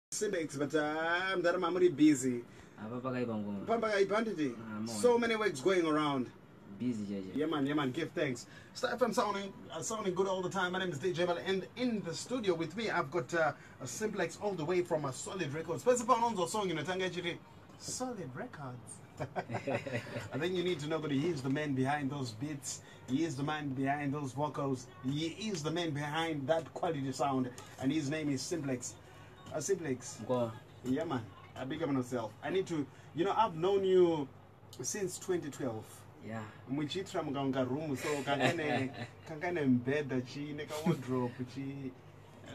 Cymplex, but I'm very busy. So many works going around. Busy, yeah man, give thanks. StarFm sounding good all the time. My name is DJ Mbale, and in the studio with me I've got a Cymplex all the way from a Solid Records. Song in a Solid Records. I think you need to know that he is the man behind those beats. He is the man behind those vocals. He is the man behind that quality sound, and his name is Cymplex. Cymplex. Go. Yeah man, I big up on myself. I need to, I've known you since 2012. Yeah. Muchitra muganga room so kankane Mbale chi neka wardrobe chi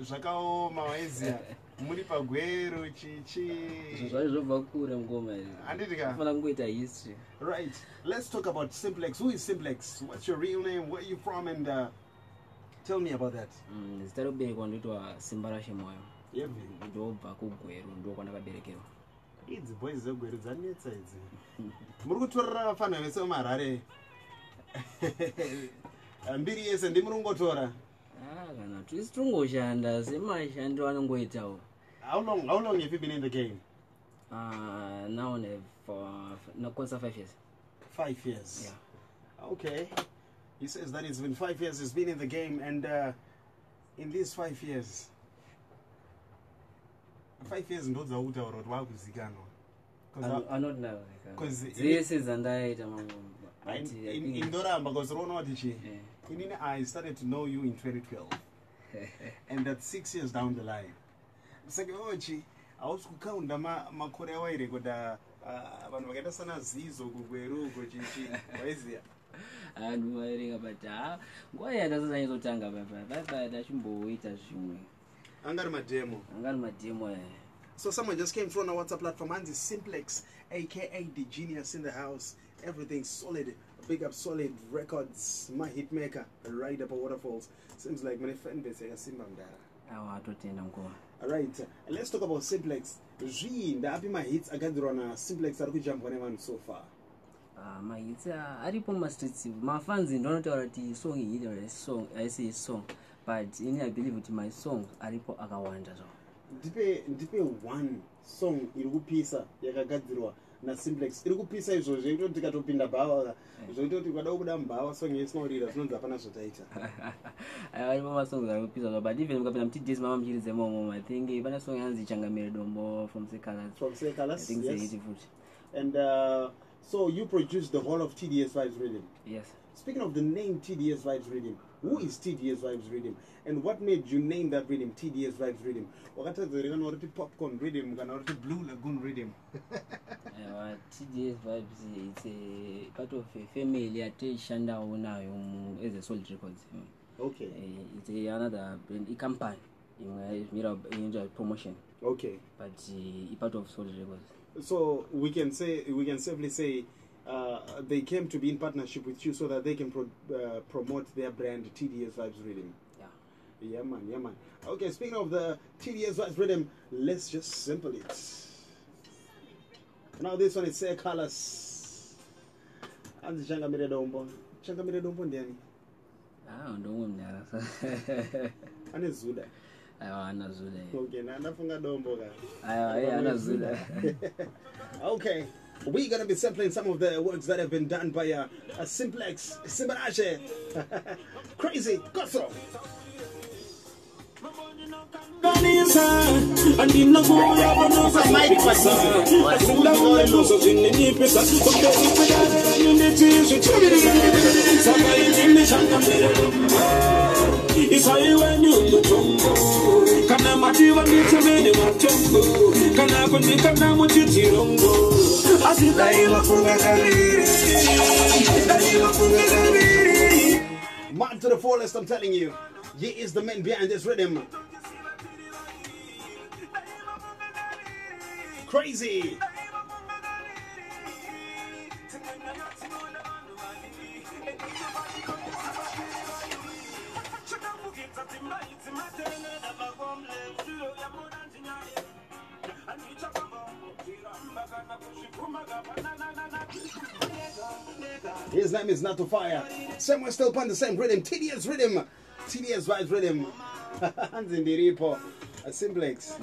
zvakaoma waizia muri pagwero chi zvazvobva kure ngoma anditika fana kungoita history. Right, let's talk about Cymplex. Who is Cymplex? What's your real name? Where are you from? And tell me about that. Zita robereka ndoitwa Simba rashe moyo. Yevi ndobva kugwero ndokwandakaberekerwa. Idzi boys zegwero dzanetsa idzi. Muri kutorera vafana vese vemarare. Mbiri yese ndimurungotora. Kana tiritongoshanda semashandiro anongoitawo. How long have you been in the game? Now for 5 years. 5 years. Yeah. Okay. He says that it's been 5 years he's been in the game, and in these 5 years, 5 years ndoza uta or wakuzikano. I not know. Because this is andaita in Doramba, because Ronodichi, I started to know you in 2012, and that's 6 years down the line. Sekeochi, I was kukunda makore waire koda vanhu vakaita sana zizo kugweru kochichi waizia. And wairega but nguva yandasazanyizotanga baba ndachimboita zvimwe. Angari mademo. So someone just came through on our WhatsApp platform, and Cymplex, aka the genius in the house. Everything solid. Big up Solid Records, my hit maker, right up at Waterfalls. Seems like many fan base are Simba Mbale. Alright, let's talk about Cymplex. My hits I got on Cymplex are jump on so far. My hits are my streets. My fans in don't already song either song. I say song, but I believe it my song Aripo Agawanda. Dipe one song irukupisa yakagadhirwa na Cymplex irikupisa izvo zveitoti tikatopinda bhawa zvoitoti kwada kubuda mbhawa song yesinourira zvinonzi hapana zvotaita. Aripo masongs arikupisa but even mukapinda mutds mama muchiridze momo I think pana song yanzi Changamire Dombo from Secalas. I think yes. And so you produced the whole of TDS Vibes Rhythm. Yes. Speaking of the name TDS Vibes Rhythm, who is TDS Vibes Rhythm? And what made you name that rhythm TDS Vibes Rhythm? Wakati Popcorn Rhythm, Blue Lagoon Rhythm. TDS Vibes, it's a part of a family at Shanda as a Solid Records. Okay. It's another brand, a company in promotion. Okay. But a part of Solid Records. So we can safely say they came to be in partnership with you so that they can promote their brand TDS Vibes Rhythm. Yeah man. Okay, speaking of the TDS Vibes Rhythm, let's just sample it. Now this one is Say Colors. And the Changamire Dombo. Changamire Dombo ndiani? Ndongo mnyara. Ane Zuda. Ana Zuda. Okay, nafunga Dombo ka. Ana Zuda. Okay. We're going to be sampling some of the works that have been done by Cymplex, Simbarache. Crazy, Goso. Man to the fullest, I'm telling you. He is the man behind this rhythm. Crazy. His name is Not to Fire. Somewhere still upon the same rhythm. TDS Rhythm. TDS Vibes Rhythm. Hands in the repo. Cymplex.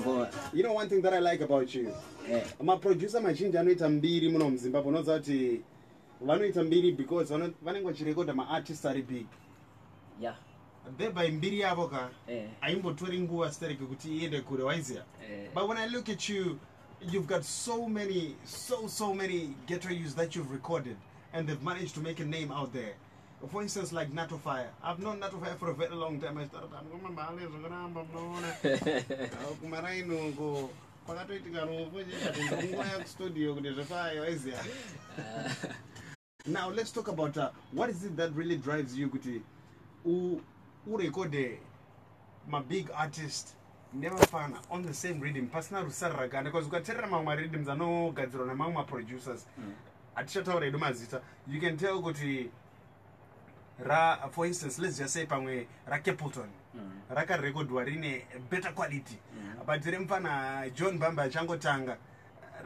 You know one thing that I like about you? My producer machinji anoita mbiri muno muZimbabwe unoziva kuti vanoita mbiri because vanenge vachirekodha maartist ari big. Yeah. Thereby mbiri yavo ka haimbotori nguva stereke kuti iende kure waiziya. But when I look at you, you've got so many ghetto use that you've recorded and they've managed to make a name out there. For instance, like Nato Fire. I've known Nato Fire for a very long time. I started, now let's talk about what is it that really drives you, Guti? Who record my big artist never found on the same rhythm. Personal Rusaraga, because we got my rhythms and no Gadzron among my producers. At Chateau Redumazita, you can tell Guti. For instance, let's just say pamwe Rakepulton. Raka record warine better quality. But remfana John Bamba Chango Tanga.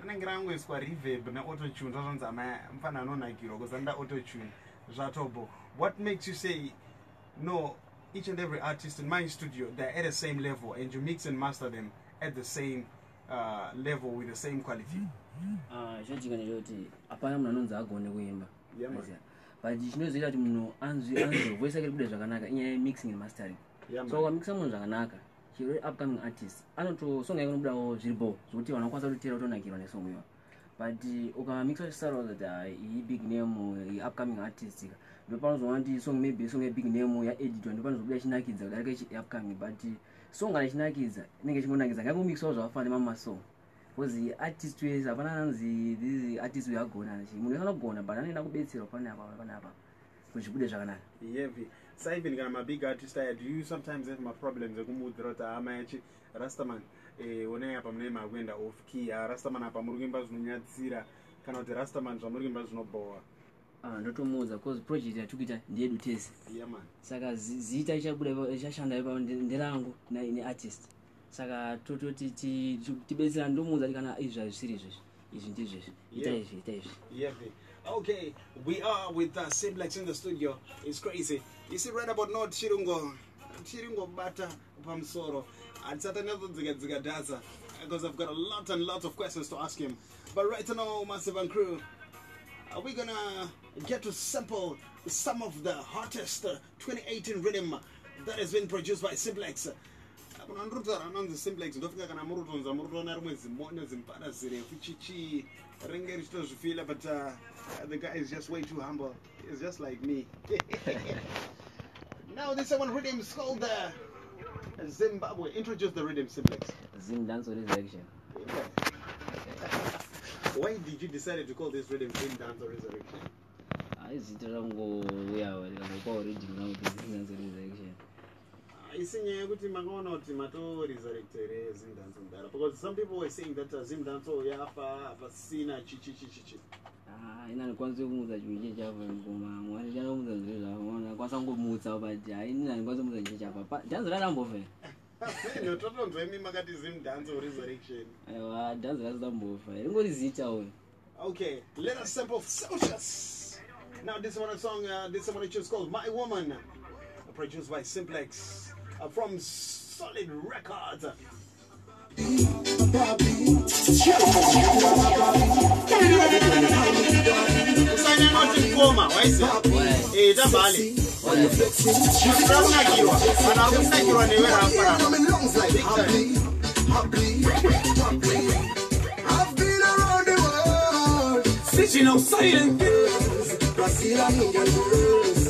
Renangrango is kwa reverb na auto tune. Mfana no Nagiro goes under auto tune. Zatobo. What makes you say no? Each and every artist in my studio, they're at the same level, and you mix and master them at the same level with the same quality. Yeah, man. But you know that you answer voice like mixing and mastering. So I mix someone Zaganaka. She really upcoming artist. I don't know song I don't know Zilbo, so what you want to tell on a song. But the Oka mixer star of the big name or upcoming artist. The parents want the song maybe song a big name or edit on the ones of Blashina kids are upcoming, but the song I kids, negation is a mix also of Mama song. Because the artist is a banana, the artist we are going and she will not go on a banana base or Panaba, which would be Jana. Yeah, Simon, I'm a big artist. I do sometimes have my problems. I go with Rota, Rastaman, when I have a name, I went off key, Rastaman, Apamurimbas, Nunyazira, cannot the Rastaman, Zamurimbas no boa. Not to move the cause project I took it dead to taste. Yeah, man. Saga Zita Shanda about the Rango, in the artist. Saga Toti Tibets and Domo that can Israel series is indigenous. Yeah. Okay, we are with Cymplex in the studio. It's crazy. You see, right about not Chirungo Bata Pamsoro and Satanado Zigadaza because I've got a lot of questions to ask him. But right now, Massive and Crew, are we gonna get to sample some of the hottest 2018 rhythm that has been produced by Cymplex? On the Cymplex, don't forget but the guy is just way too humble. He's just like me. Now this one rhythm is called Zimbabwe. Introduce the rhythm, Cymplex. Zimdancehall Resurrection. Why did you decide to call this rhythm Zimdancehall Resurrection? Because some people were saying that Zimdancehall yafa sina chi. Ina kwanza kumuza chuje chava ngoma mwana muza kwasa ngomutsa but ina kwanza muza chuje chava dance la mbove no toto ndwemi makati Zimdancehall Resurrection aiwa dance la mbove ngori zita we. Okay, let us sample Celsius. Now this one I choose called My Woman, produced by Cymplex from Solid Records. I've been around the world, stitching out silent girls, Brazilian girls.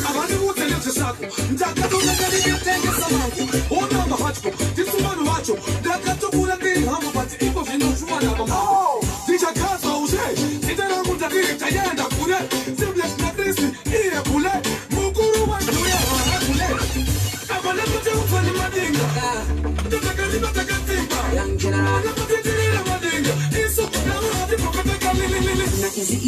I want to tell you to shut up. Jaka to the guy you take us around. Oh no, the hot book. This one watch you. Jaka to put a thing humble, but if you know one of them. Oh, this a cast out there. It's a long time to get tired of it. Cymplex na this here pule. Mukuru wa tuya wa pule. I want to put you on the madinga. Don't take it, don't take it. Young general. I want to put you on the madinga. It's so now the pocket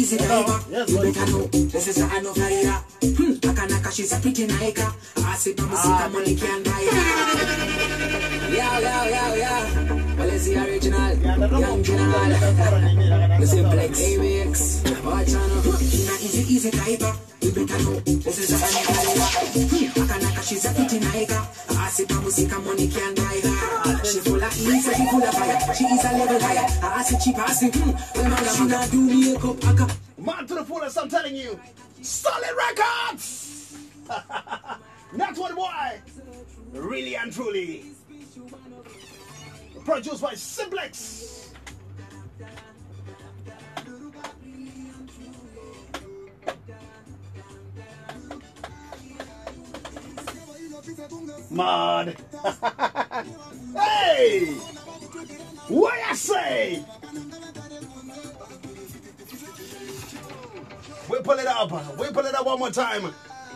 easy driver. You better know. This is a no career. Akanaka she's a pretty naika. I see Pamusika money can buy. Yeah. Well, it's the original. Young general. The Cymplex. ABX. Watch on. Easy driver. You better know. This is a no career. Akanaka she's a pretty naika. I see Pamusika money can said she full of fire. She is a level higher. I said she passing. Well, she not do me a cup. Man to the fullest, I'm telling you. Solid Records! Not one boy. Really and truly. Produced by Cymplex. Mad. Hey! What I say? We pull it up. We pull it up one more time.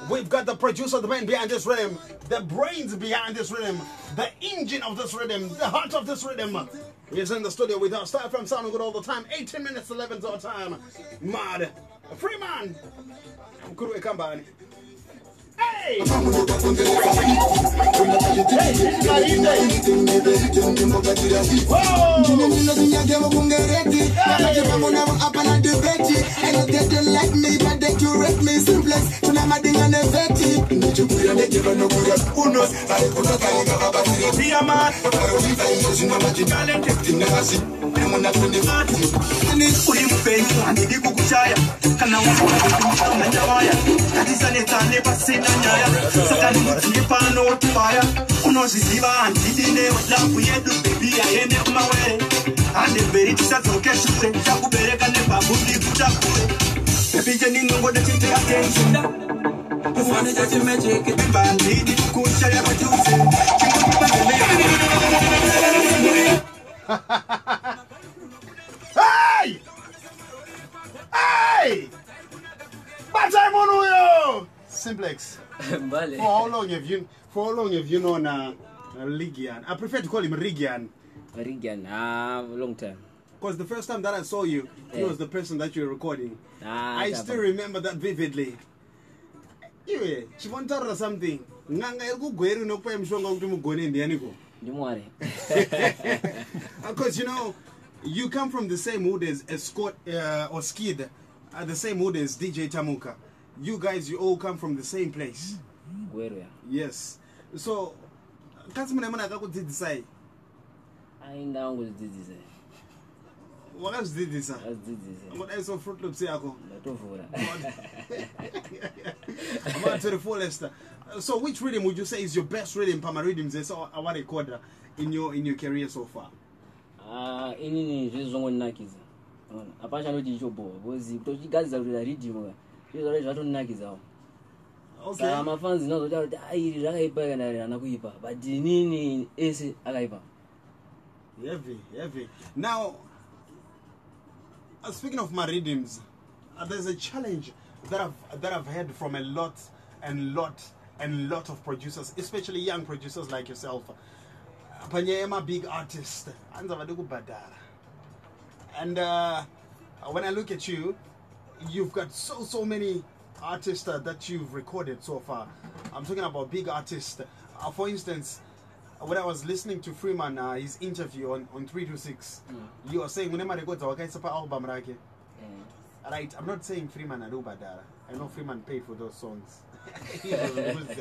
We've got the producer, the man behind this rhythm, the brains behind this rhythm, the engine of this rhythm, the heart of this rhythm. He's in the studio with us. StarFm sounding good all the time. 18 minutes 11 our time. Mad. Free man. Could we come by? Hey! Hey! Hey! But I'm on you! Cymplex. Mbale. For how long have you known Ligian? I prefer to call him Rigian. Rigian, long time. Because the first time that I saw you, he was the person that you were recording. I still remember that vividly. Anyway, she wants to something. Because you know, you come from the same hood as Scott or Skid, the same hood as DJ Tamuka. You guys, you all come from the same place. Where? Yes. So, what else did this? What else of Fruit Loops? To the fullest. So, which rhythm would you say is your best rhythm? Pama rhythms. So, I want to record in your career so far. Ini just zongo nakiza. Apasha no dijobo. Bozi because you guys are really rhythm. You already don't nakiza. Okay. Sa my fans know that ai rakaipa na nakuipa. But nini ese akaipa. Heavy. Now, speaking of my rhythms, there's a challenge that I've heard from a lot of producers, especially young producers like yourself. Panyema big artist, and when I look at you, you've got so many artists that you've recorded so far. I'm talking about big artists. For instance, when I was listening to Freeman, his interview on 326, you were saying whenever I go to album, right? I'm not saying Freeman adu badara. I know Freeman paid for those songs.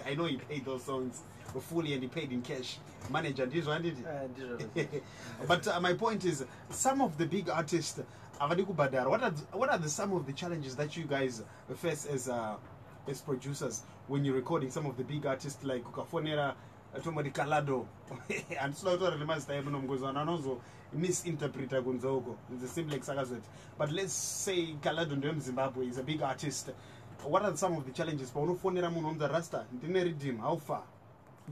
I know he paid those songs fully and he paid in cash. Manager, this one did it. But my point is, some of the big artists, what are some of the challenges that you guys face as producers when you're recording some of the big artists like Kukafonera, Tomodi Kalado, and Slaughter and also misinterpreter Gonzogo, the Cymplex Sagazet. But let's say Kalado in Zimbabwe is a big artist. What are some of the challenges? How far?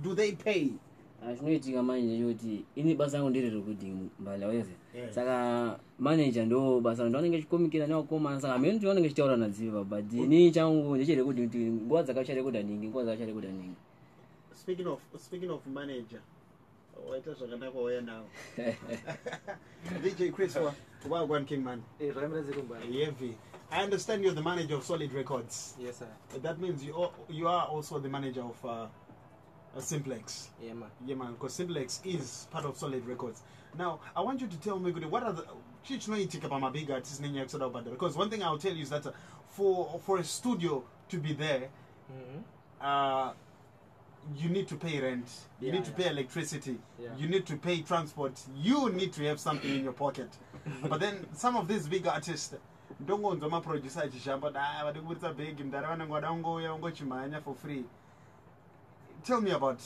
Do they pay? Ashinoitika manje yoti ini basa ngo ndiri kuti Mbale wese. Saka manager ndo basa ndo anenge chikomikira nawo koma saka mimi ndione ngechitaura na dziva but ni changu ndichere kuti ngowa dzakachare kuda ningi ngowa dzakachare kuda ningi. Speaking of manager, waita zvakanaka waya now. DJ Krispi, one King man. Heavy. I understand you're the manager of Solid Records. Yes, sir. That means you are also the manager of Cymplex. Yeah, man. Yeah, man. Because Cymplex is part of Solid Records. Now, I want you to tell me, what are the big artists? Because one thing I'll tell you is that for a studio to be there, you need to pay rent, you need to pay electricity, Yeah. you need to pay transport, you need to have something in your pocket. But then some of these big artists, don't go into my producer for free. Tell me about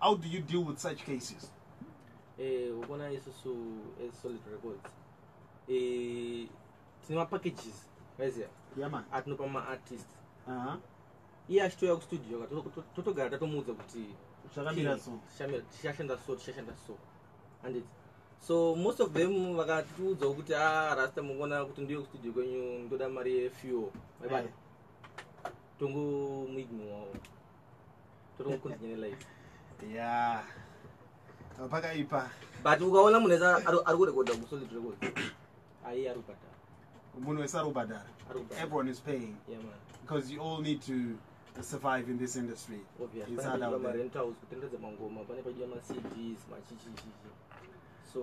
how do you deal with such cases? When I also Solid Records, cinema packages, Yeah, man. at no pama artist. Uh-huh. Yeah, studio toto gara to move kuti Shakamira so. shashenda so and it so most of them vakatiudza kuti rasta mungona kuti ndiyo studio kwenyu ndoda mari yefuel maibata tongo muignore totongo continue life Yeah. Pakaipa. but ukaona munhu ari kurekodha kusolid records ai ari kubhadhara Munhu wese ari kubhadhara. Everyone is paying. yeah man Because you all need to survive in this industry. obvious It's hard out there. rentals kutengedza mangoma pane padya ma CDs machichichichi so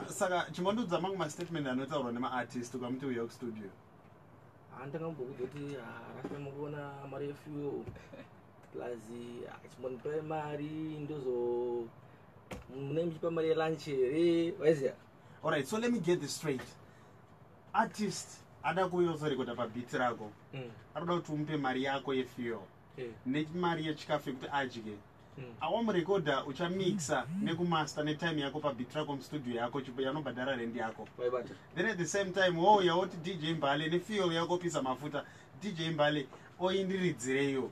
Saka chimondudza mangu ma statement anotaurwa nema artist ukamuti uya studio. andakambokudza kuti rasta mukuona mari yefuel plus chimonipa mari ndozo mune muchipa mari yelunch here waiziya. Alright, so let me get this straight. Artist ada kuyozorekoda pabit rako. Anoda kuti umupe mari yako yefuel. Nemari yechikafu yekuti adye. Awamurekodha uchamixa nekumaster netime yako pabit rako mustudio yako yanobhadhara rent yako. Then at the same time yaoti DJ Mbale nefuel yako pisa mafuta. DJ Mbale oindiridzireyo.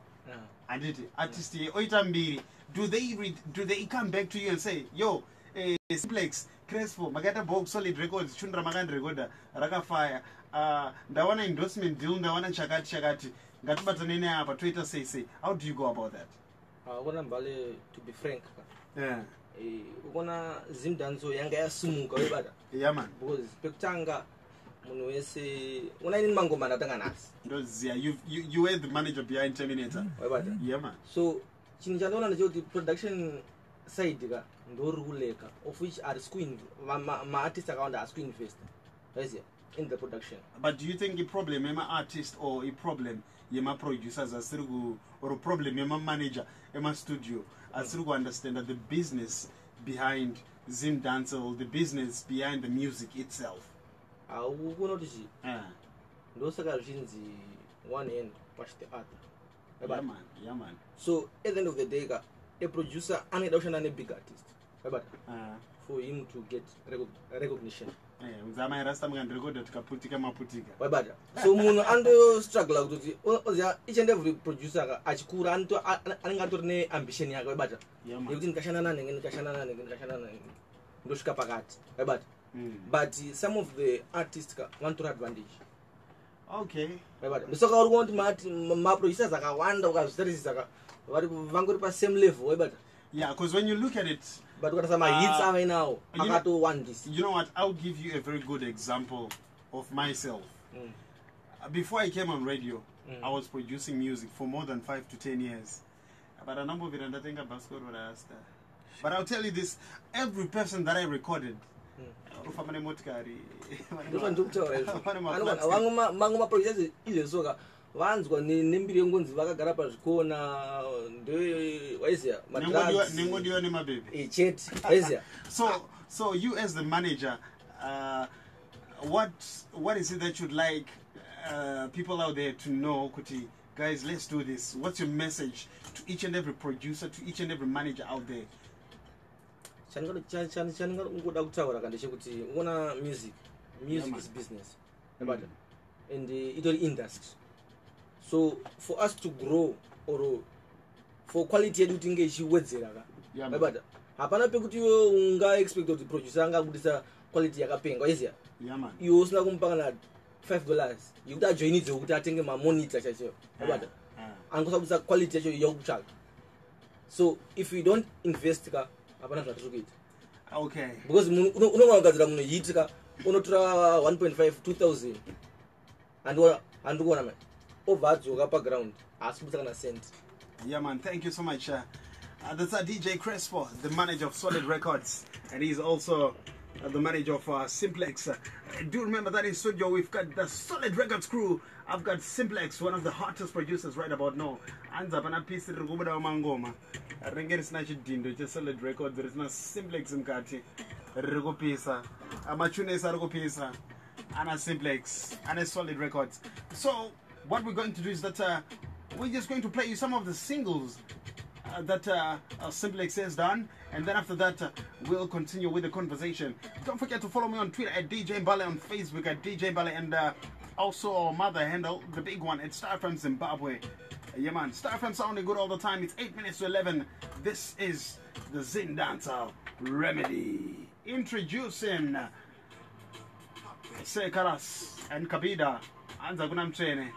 Anditi artist oita mbiri. Do they come back to you and say, yo, Cymplex, Krispi, magata box Solid Records, chundra maganda recorder, rakafire. Ndawana endorsement deal, ndawana chakati. Ngatibatane ne apa Twitter say. How do you go about that? Ukona Mbale, to be frank. Yeah. Ukona Zimdancehall yanga yasumuka webada. Yeah man. Because pekutanga munhu wese unaini mangoma ndatanga nasi. Ndoziya, you were the manager behind Terminator. Webada. Yeah man. So chinhu chandoona ndechekuti production side ka ndori kuleka of which are screened ma-artists akawanda are screened first in the production. But do you think a problem yema artist or a problem yema producers or a problem yema manager yema studio asiri to understand that the business behind Zimdancehall, the business behind the music itself? Ukuna kuti ndosaka zvichinzi one hand wash the other. Yeah man. So at the end of the day a producer anoda kushanda ne-big artist for him to get recognition. So munhu anostruggle kuti each and every producer achikura anenge atori neambition yake webata yekuti ndikashanda nanenge ndosvika pakati webata but some of the artists vanotora advantage. Okay. Ndosoka uri kuona kuti maproducers akawanda ukazvitarisisa vangori pa same level webata. Yeah, because when you look at it, but ukatasa mahits avainawo akatowandisa. You know what, I'll give you a very good example of myself. Before I came on radio, I was producing music for more than 5 to 10 years. But a number of it, and I think but I'll tell you this, every person that I recorded, mangu maproducers ilesoka vanzwa nembiri yengonzi vakagara pazvikona ndewaiziya nengodiwa nemababy chete waiziya. So you as the manager, what is it that you'd like people out there to know, kuti guys, let's do this? What's your message to each and every producer, to each and every manager out there? Changoda kutaura kandechekuti uona music is business and itori industry. So for us to grow or for quality yedu kuti inge ichiwedzera hapana pekuti iwe unga expect kuti producer angabudisa quality yakapenga waiziya iwe usina kumupa kana $5 yekuti ajoinidze kuti atenge mamonitor chacho angosabudisa quality yacho yakutsvaga. So if we don't invest hapana zvatiri kuita. Okay. Because unonga kugadzira munhu hit unotora 1.5 2000 and kuona man ovadzoka pa ground asibudisa kana cent. Yeah man, thank you so much. That's DJ Krispi, the manager of Solid Records, and he's also the manager of Cymplex. Do remember that in studio we've got the Solid Records crew. I've got Cymplex, one of the hottest producers right about now. Anza pana piece rikubuda mangoma. Rengeni sinachi dindo cha Solid Records. There is no Cymplex mkati. Rikupisa. Amachunesa rikupisa. Ana Cymplex. Ana Solid Records. So what we're going to do is that we're just going to play you some of the singles that Cymplex has done, and then after that we'll continue with the conversation. Don't forget to follow me on Twitter at DJ Mbale, on Facebook at DJ Mbale, and also our mother handle, the big one, at StarFm Zimbabwe. Yeah man, StarFm sounding good all the time. It's 8 minutes to 11. This is the Zimdancehall Remedy. Introducing Sekaras and Kabida. Anza kuna mtrene.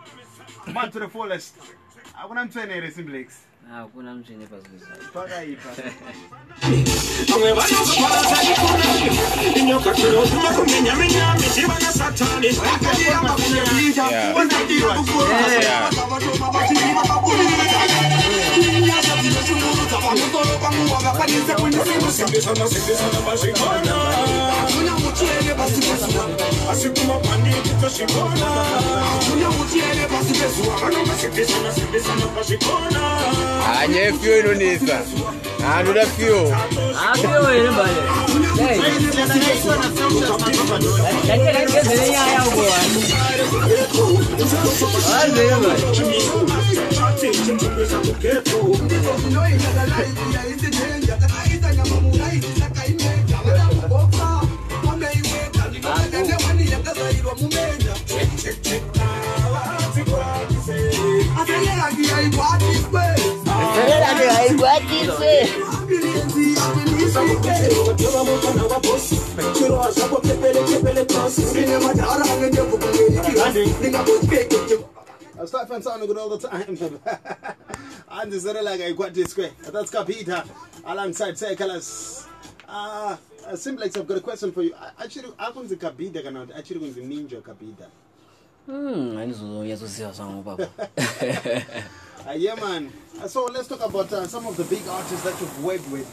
Man to the fullest. Kuna mtrene re Cymplex. Kuna mtrene pasisa. Paka ipa. Anye few inonisa. Another few. Few ere Mbale. Hey. StarFm sounding good all the time. And this is like I got this square. That's Kapita alongside Cymplex. Cymplex, I've got a question for you. Actually, I want the Kabida cannot actually going to ninja Kabida. I need to see some papa. Yeah man. So let's talk about some of the big artists that you've worked with.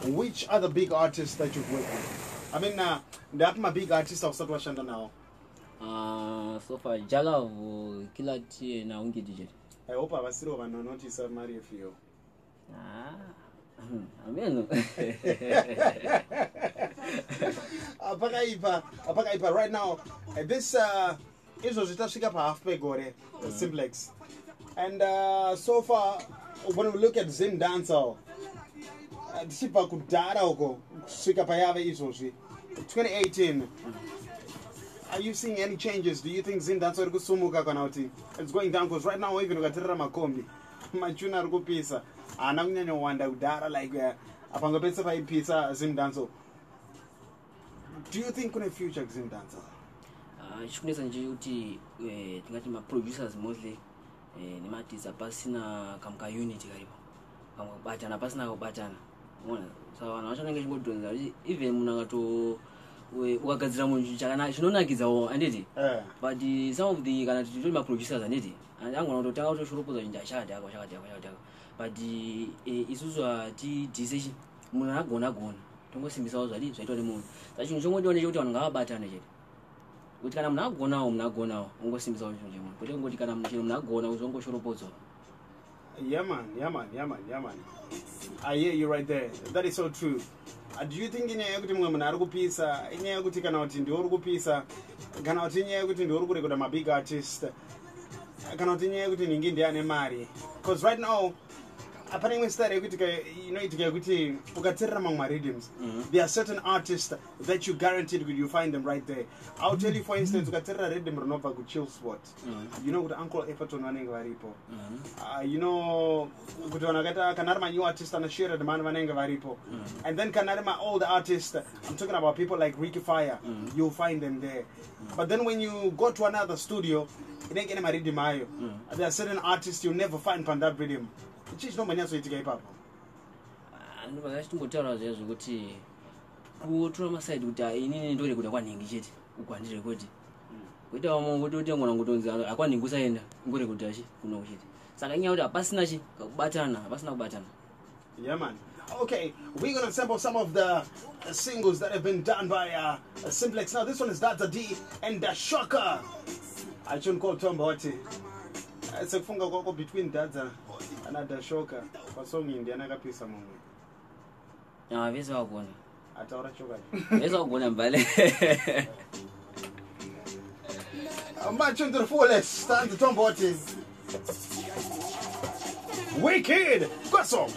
Which are the big artists that you've worked with? I mean, that my big artist of start watching now. So far, Jala kila tie na ungi DJ. I hope I was still no notice of Mario for you. Amen. Apakaipa right now. This is Zitashika half pay gore Cymplex. And so far, when we look at Zimdancehall, Sipa Kudara Oko, Sika Payave Isoshi, 2018. Are you seeing any changes? Do you think Zimdancehall Sumuka Kanauti? It's going down because right now, even Gatera Makombi, Machuna Rupisa, Anamino Wanda Udara like Apangapesa by Pisa Zimdancehall. Do you think in the future Zimdancehall? Shuknes and Juti, my producers mostly. Nimatiza pasina kamka unity karibu batana pasina batana unaona sawa na wachana ngesho ndonza even munangato ukagadzira munhu chakana chinonakiza anditi but some of the kana titoli ma producers anditi angona kutotanga kutoshurupuza njashada akashakati but isusu ati decision munhu agona tongosimbisa zvadi zvaitwa nemunhu zvacho chongodione kuti vanhu ngavabatane chete kuti kana munhu agonawo ungosimbisa kuti chimwe kuti ngoti kana munhu agona uzongoshoropodza. Yeah man. I hear you right there. That is so true. Do you think inyaya kuti mumwe munhu ari kupisa inyaya kuti kana kuti ndiwo uri kupisa kana kuti inyaya kuti ndiwo uri kurekoda ma big artist kana kuti inyaya kuti ningi ndiane mari? Because right now apparently start kuti itika kuti ukatsirira mamwe rhythms, there are certain artists that you guaranteed you find them right there. I'll tell you for instance ukatsirira rhythm rinobva ku chill spot, you know kuti Uncle Everton vanenge varipo, you know kuti vanhu vakaita kana ari ma new artist anashare man vanenge varipo, and then kana ari ma old artist, I'm talking about people like Ricky Fire, you'll find them there. But then when you go to another studio inenge ine ma rhythm ayo, there are certain artists you'll never find on that rhythm. Chichi no manyaso itika ipapo. Ndingotaura zvezvo kuti kutora maside kuti inini ndore kuda kwaningi chete ukwandire kuti kuti wamwe kuti ngona ngotonzi akwaningi kusaenda ngore kuti achi kuno chete saka nyaya kuti apasina chi kubatana apasina kubatana. Yeah man. Okay, we're gonna sample some of the singles that have been done by Cymplex. Now this one is Dada D and the Shocker. I shouldn't call Tom Botti. It's a funga go between Dada and the Shocker. For song in the Anaga piece among me. Ah, this is all good. I thought I should. It's all good, Mbale. I'm marching to the fullest. Start to Tom Botti. Wicked! Got some!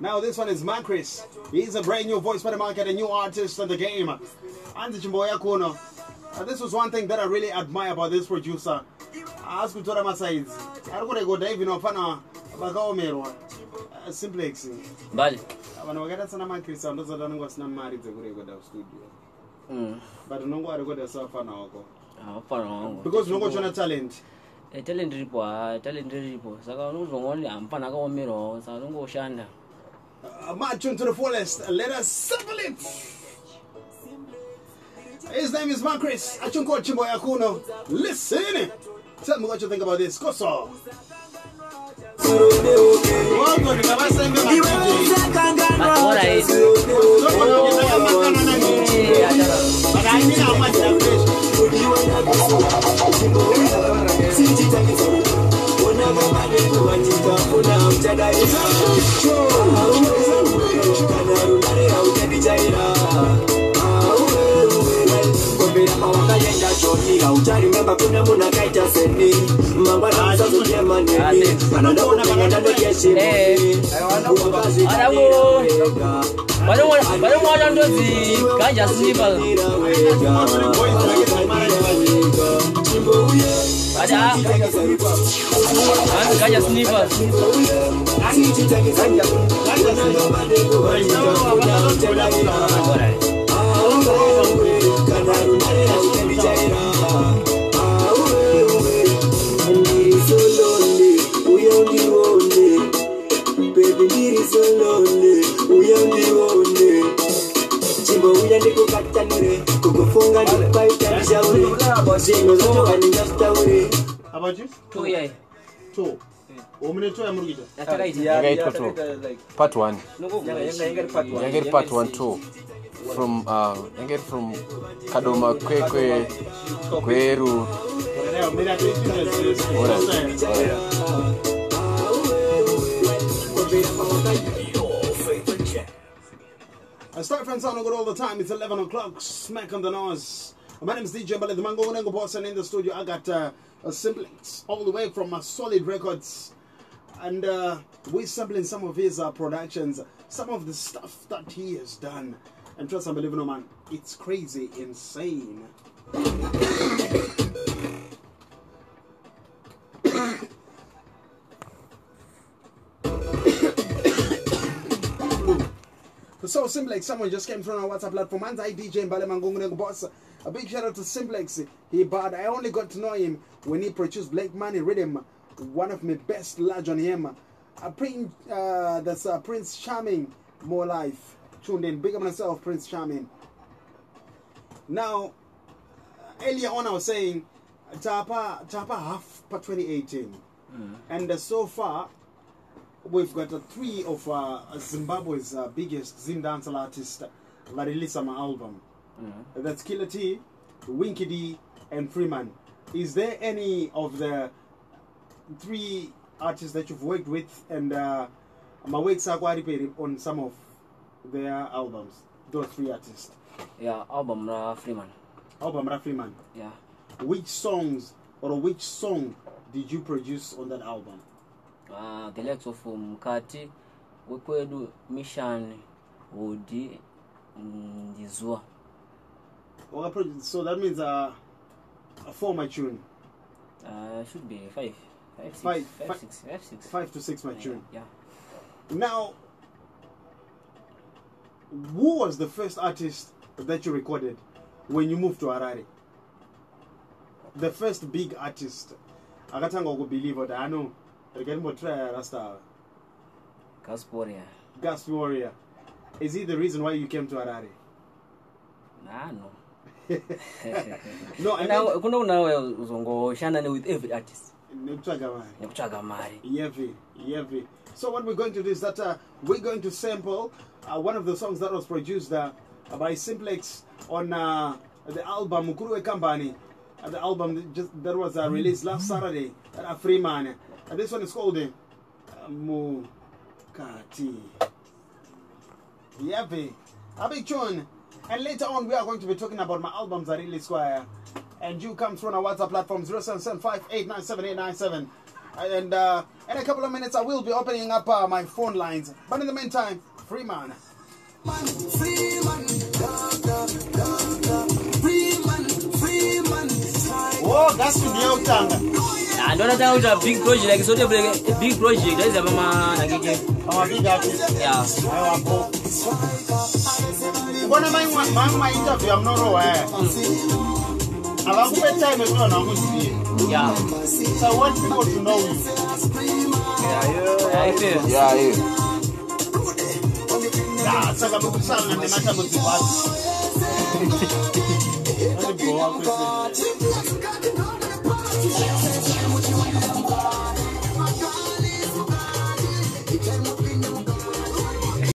Now this one is Chris. He's a brand new voice for the market, a new artist in the game. This was one thing that I really admire about this producer. I asked to my sides. I don't go dive in Fana Bagaomero. Cymplex. Mbale. When we get some Chris, I'm not was not married to go to the studio. But no one go to South Fana. Because no one talent. A talent report, so I'm Panagomero, so I don't go Shanda. March to the fullest. Let us sample it. His name is Chris. I call Chimboy Akuno. Listen. Tell me what you think about this. Go so. About you? 2 years. 2. Part 1. You get part 1 too. From Kadoma Kwekwe Kweru. I start from sounding good all the time. It's 11 o'clock. Smack on the nose. My name is DJ Mbale, the Mango Unengo boss, and in the studio I got a Cymplex all the way from Solid Records, and we're sampling some of his productions, some of the stuff that he has done, and trust and believe no man, it's crazy, insane. So Cymplex, someone just came through on our WhatsApp platform. And I DJ Mbale Mangungu boss. A big shout out to Cymplex. I only got to know him when he produced Black Money Rhythm. One of my best large on him. That's Prince Charming, More Life. Tuned in. Big up myself, Prince Charming. Now, earlier on I was saying Tapa half per 2018. And so far we've got 3 of Zimbabwe's biggest Zimdancehall artists that released an album. That's Killer T, Winky D, and Freeman. Is there any of the 3 artists that you've worked with and on some of their albums? Those 3 artists. Yeah, album Ra Freeman. Yeah. Which songs or which song did you produce on that album? The likes of Mkati, Wekwedu, Mission, Odi, Dizua. So that means a 4 my tune. Should be 5 to 6 my tune. Yeah. Now, who was the first artist that you recorded when you moved to Harare? The first big artist. I can't believe it. I know. Gas Warrior. Is he the reason why you came to Harare? No. No, I mean, with every artist. So what we're going to do is that we're going to sample one of the songs that was produced by Cymplex on the album Mukuruwe Kambani. The album that was released last Saturday at Freeman. And this one is called Mukati. A big tune. And later on we are going to be talking about my albums at Really Square. And you come through on our WhatsApp platform 0775897897. And in a couple of minutes I will be opening up my phone lines. But in the meantime, Freeman. Oh, that's to be out there. I don't know a big project like so. A big project. There's a man. I'm a big artist. Yeah. One of my interview, I'm not aware. I've spent time with you. Yeah. So I want people to know you. Yeah. So I'm going to sound and the matter with the past.